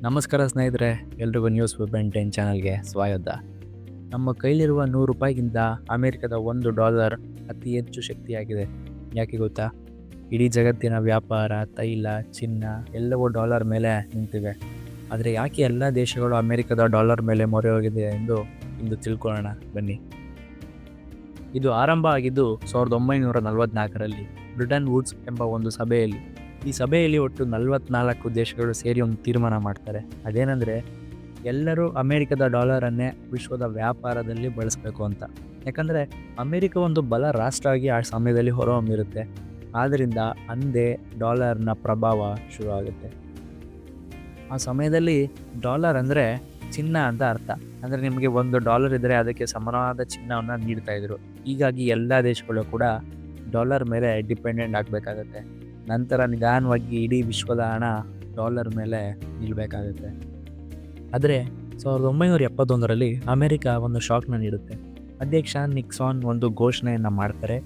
ನಮಸ್ಕಾರ ಸ್ನೇಹಿತರೆ, ಎಲ್ರಿಗೂ ನ್ಯೂಸ್ ವೆಬ್ 10 ಚಾನಲ್ಗೆ ಸ್ವಾಗತ. ನಮ್ಮ ಕೈಲಿರುವ $100ಗಿಂತ ಅಮೆರಿಕದ $1 ಅತಿ ಹೆಚ್ಚು ಶಕ್ತಿಯಾಗಿದೆ. ಯಾಕೆ ಗೊತ್ತಾ? ಇಡೀ ಜಗತ್ತಿನ ವ್ಯಾಪಾರ, ತೈಲ, ಚಿನ್ನ ಎಲ್ಲವೂ ಡಾಲರ್ ಮೇಲೆ ನಿಂತಿವೆ. ಆದರೆ ಯಾಕೆ ಎಲ್ಲ ದೇಶಗಳು ಅಮೆರಿಕದ ಡಾಲರ್ ಮೇಲೆ ಮೊರೆ ಹೋಗಿದೆ ಎಂದು ಇಂದು ತಿಳ್ಕೊಳ್ಳೋಣ ಬನ್ನಿ. ಇದು ಆರಂಭ ಆಗಿದ್ದು 1944ರಲ್ಲಿ ಬ್ರಿಟನ್ ವುಡ್ಸ್ ಎಂಬ ಒಂದು ಸಭೆಯಲ್ಲಿ. ಈ ಸಭೆಯಲ್ಲಿ ಒಟ್ಟು 44 ದೇಶಗಳು ಸೇರಿ ಒಂದು ತೀರ್ಮಾನ ಮಾಡ್ತಾರೆ. ಅದೇನೆಂದರೆ ಎಲ್ಲರೂ ಅಮೆರಿಕದ ಡಾಲರನ್ನೇ ವಿಶ್ವದ ವ್ಯಾಪಾರದಲ್ಲಿ ಬಳಸಬೇಕು ಅಂತ. ಯಾಕಂದರೆ ಅಮೆರಿಕ ಒಂದು ಬಲ ರಾಷ್ಟ್ರ ಆಗಿ ಆ ಸಮಯದಲ್ಲಿ ಹೊರಹೊಮ್ಮಿರುತ್ತೆ. ಆದ್ದರಿಂದ ಅಂದೇ ಡಾಲರ್ನ ಪ್ರಭಾವ ಶುರುವಾಗುತ್ತೆ. ಆ ಸಮಯದಲ್ಲಿ ಡಾಲರ್ ಅಂದರೆ ಚಿನ್ನ ಅಂತ ಅರ್ಥ. ಅಂದರೆ ನಿಮಗೆ $1 ಇದ್ದರೆ ಅದಕ್ಕೆ ಸಮಾನವಾದ ಚಿನ್ನವನ್ನು ನೀಡ್ತಾಯಿದ್ರು. ಹೀಗಾಗಿ ಎಲ್ಲ ದೇಶಗಳು ಕೂಡ ಡಾಲರ್ ಮೇಲೆ ಡಿಪೆಂಡೆಂಟ್ ಆಗಬೇಕಾಗತ್ತೆ. ನಂತರ ನಿಧಾನವಾಗಿ ಇಡೀ ವಿಶ್ವದ ಹಣ ಡಾಲರ್ ಮೇಲೆ ನಿಲ್ಲಬೇಕಾಗುತ್ತೆ. ಆದರೆ 1971ರಲ್ಲಿ ಅಮೆರಿಕ ಒಂದು ಶಾಕ್ನ ನೀಡುತ್ತೆ. ಅಧ್ಯಕ್ಷ ನಿಕ್ಸಾನ್ ಒಂದು ಘೋಷಣೆಯನ್ನು ಮಾಡ್ತಾರೆ,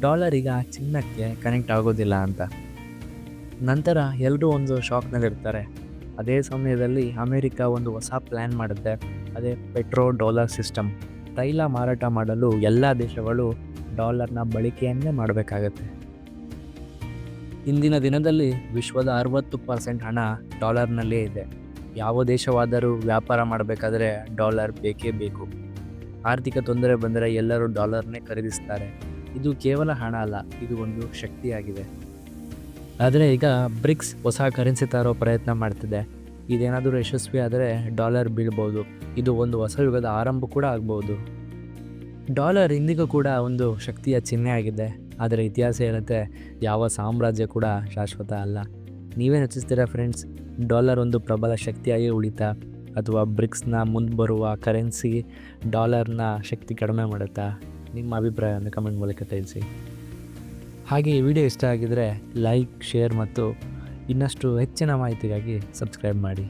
ಡಾಲರ್ ಈಗ ಚಿನ್ನಕ್ಕೆ ಕನೆಕ್ಟ್ ಆಗೋದಿಲ್ಲ ಅಂತ. ನಂತರ ಎಲ್ಲರೂ ಒಂದು ಶಾಕ್ನಲ್ಲಿರ್ತಾರೆ. ಅದೇ ಸಮಯದಲ್ಲಿ ಅಮೆರಿಕ ಒಂದು ಹೊಸ ಪ್ಲ್ಯಾನ್ ಮಾಡುತ್ತೆ. ಅದೇ ಪೆಟ್ರೋ ಡಾಲರ್ ಸಿಸ್ಟಮ್. ತೈಲ ಮಾರಾಟ ಮಾಡಲು ಎಲ್ಲ ದೇಶಗಳು ಡಾಲರ್ನ ಬಳಕೆಯನ್ನೇ ಮಾಡಬೇಕಾಗತ್ತೆ. ಇಂದಿನ ದಿನದಲ್ಲಿ ವಿಶ್ವದ 60% ಹಣ ಡಾಲರ್ನಲ್ಲೇ ಇದೆ. ಯಾವ ದೇಶವಾದರೂ ವ್ಯಾಪಾರ ಮಾಡಬೇಕಾದ್ರೆ ಡಾಲರ್ ಬೇಕೇ ಬೇಕು. ಆರ್ಥಿಕ ತೊಂದರೆ ಬಂದರೆ ಎಲ್ಲರೂ ಡಾಲರ್ನೇ ಖರೀದಿಸ್ತಾರೆ. ಇದು ಕೇವಲ ಹಣ ಅಲ್ಲ, ಇದು ಒಂದು ಶಕ್ತಿಯಾಗಿದೆ. ಆದರೆ ಈಗ ಬ್ರಿಕ್ಸ್ ಹೊಸ ಕರೆನ್ಸಿ ತರೋ ಪ್ರಯತ್ನ ಮಾಡ್ತಿದೆ. ಇದೇನಾದರೂ ಯಶಸ್ವಿ ಆದರೆ ಡಾಲರ್ ಬೀಳ್ಬೋದು. ಇದು ಒಂದು ಹೊಸ ಯುಗದ ಆರಂಭ ಕೂಡ ಆಗ್ಬೋದು. ಡಾಲರ್ ಇಂದಿಗೂ ಕೂಡ ಒಂದು ಶಕ್ತಿಯ ಚಿಹ್ನೆ ಆಗಿದೆ. ಆದರೆ ಇತಿಹಾಸ ಹೇಳುತ್ತೆ, ಯಾವ ಸಾಮ್ರಾಜ್ಯ ಕೂಡ ಶಾಶ್ವತ ಅಲ್ಲ. ನೀವೇನು ಯೋಚಿಸ್ತೀರಾ ಫ್ರೆಂಡ್ಸ್? ಡಾಲರ್ ಒಂದು ಪ್ರಬಲ ಶಕ್ತಿಯಾಗಿ ಉಳಿತಾ, ಅಥವಾ ಬ್ರಿಕ್ಸ್ನ ಮುಂದೆ ಬರುವ ಕರೆನ್ಸಿ ಡಾಲರ್ನ ಶಕ್ತಿ ಕಡಿಮೆ ಮಾಡುತ್ತಾ? ನಿಮ್ಮ ಅಭಿಪ್ರಾಯವನ್ನು ಕಮೆಂಟ್ ಮೂಲಕ ತಿಳಿಸಿ. ಹಾಗೆ ಈ ವಿಡಿಯೋ ಇಷ್ಟ ಆಗಿದರೆ ಲೈಕ್, ಶೇರ್ ಮತ್ತು ಇನ್ನಷ್ಟು ಹೆಚ್ಚಿನ ಮಾಹಿತಿಗಾಗಿ ಸಬ್ಸ್ಕ್ರೈಬ್ ಮಾಡಿ.